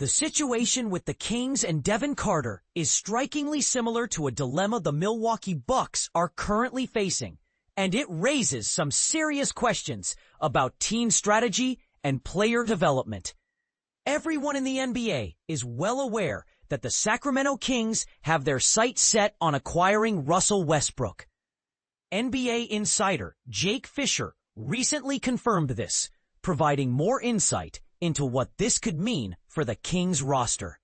The situation with the Kings and Devin Carter is strikingly similar to a dilemma the Milwaukee Bucks are currently facing, and it raises some serious questions about team strategy and player development. Everyone in the NBA is well aware that the Sacramento Kings have their sights set on acquiring Russell Westbrook. NBA insider Jake Fisher recently confirmed this, providing more insight into what this could mean for the Kings roster.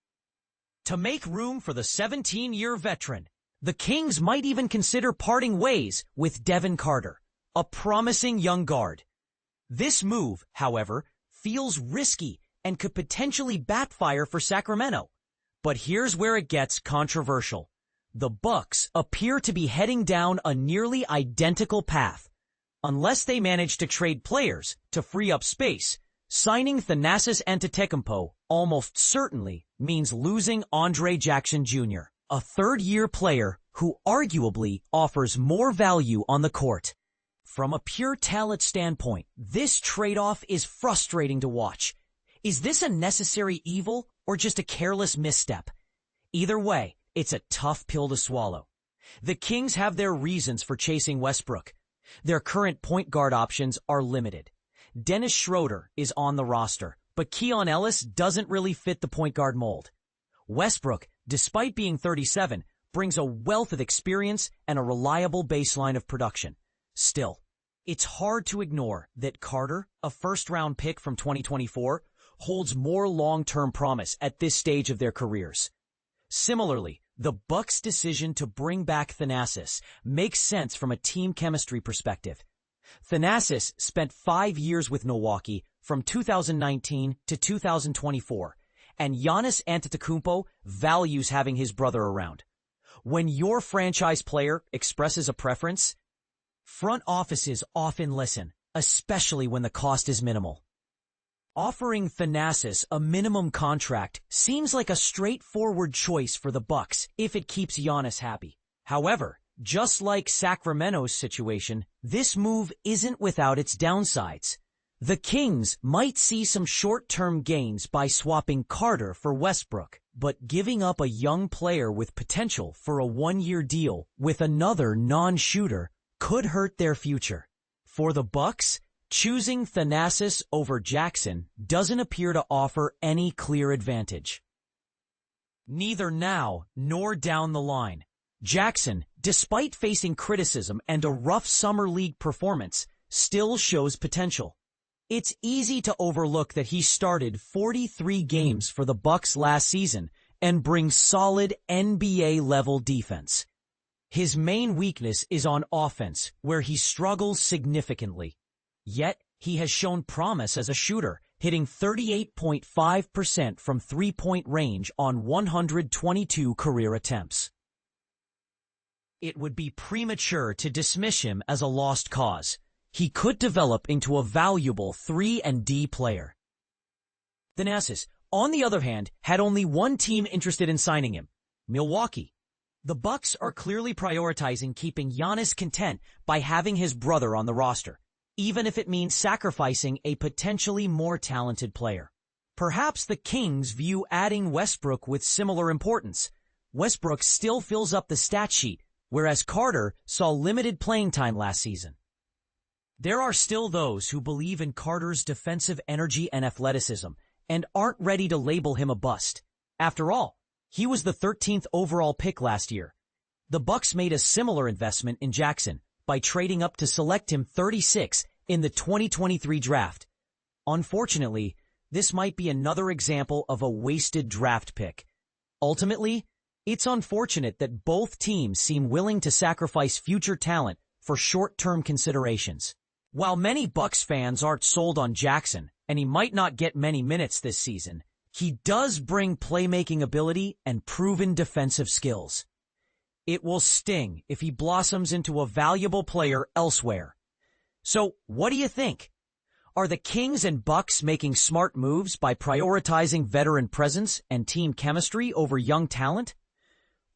To make room for the 17-year veteran, the Kings might even consider parting ways with Devin Carter, a promising young guard. This move, however, feels risky and could potentially backfire for Sacramento. But here's where it gets controversial. The Bucks appear to be heading down a nearly identical path. Unless they manage to trade players to free up space, signing Thanasis Antetokounmpo almost certainly means losing Andre Jackson Jr., a third-year player who arguably offers more value on the court. From a pure talent standpoint, this trade-off is frustrating to watch. Is this a necessary evil or just a careless misstep? Either way, it's a tough pill to swallow. The Kings have their reasons for chasing Westbrook. Their current point guard options are limited. Dennis Schroeder is on the roster, but Keon Ellis doesn't really fit the point guard mold. Westbrook, despite being 37, brings a wealth of experience and a reliable baseline of production. Still, it's hard to ignore that Carter, a first-round pick from 2024, holds more long-term promise at this stage of their careers. Similarly, the Bucks' decision to bring back Thanasis makes sense from a team chemistry perspective. Thanasis spent 5 years with Milwaukee from 2019 to 2024, and Giannis Antetokounmpo values having his brother around. When your franchise player expresses a preference, front offices often listen, especially when the cost is minimal. Offering Thanasis a minimum contract seems like a straightforward choice for the Bucks if it keeps Giannis happy. However, just like Sacramento's situation, this move isn't without its downsides. The Kings might see some short-term gains by swapping Carter for Westbrook, but giving up a young player with potential for a one-year deal with another non-shooter could hurt their future. For the Bucks, choosing Thanasis over Jackson doesn't appear to offer any clear advantage. Neither now nor down the line. Jackson, despite facing criticism and a rough summer league performance, still shows potential. It's easy to overlook that he started 43 games for the Bucks last season and brings solid NBA-level defense. His main weakness is on offense, where he struggles significantly. Yet, he has shown promise as a shooter, hitting 38.5% from three-point range on 122 career attempts. It would be premature to dismiss him as a lost cause. He could develop into a valuable 3-and-D player. Thanasis, on the other hand, had only one team interested in signing him, Milwaukee. The Bucks are clearly prioritizing keeping Giannis content by having his brother on the roster, even if it means sacrificing a potentially more talented player. Perhaps the Kings view adding Westbrook with similar importance. Westbrook still fills up the stat sheet, whereas Carter saw limited playing time last season. There are still those who believe in Carter's defensive energy and athleticism and aren't ready to label him a bust. After all, he was the 13th overall pick last year. The Bucks made a similar investment in Jackson by trading up to select him 36 in the 2023 draft. Unfortunately, this might be another example of a wasted draft pick. Ultimately, it's unfortunate that both teams seem willing to sacrifice future talent for short-term considerations. While many Bucks fans aren't sold on Jackson, and he might not get many minutes this season, he does bring playmaking ability and proven defensive skills. It will sting if he blossoms into a valuable player elsewhere. So, what do you think? Are the Kings and Bucks making smart moves by prioritizing veteran presence and team chemistry over young talent?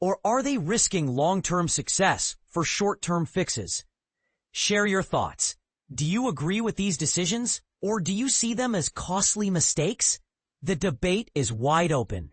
Or are they risking long-term success for short-term fixes? Share your thoughts. Do you agree with these decisions, or do you see them as costly mistakes? The debate is wide open.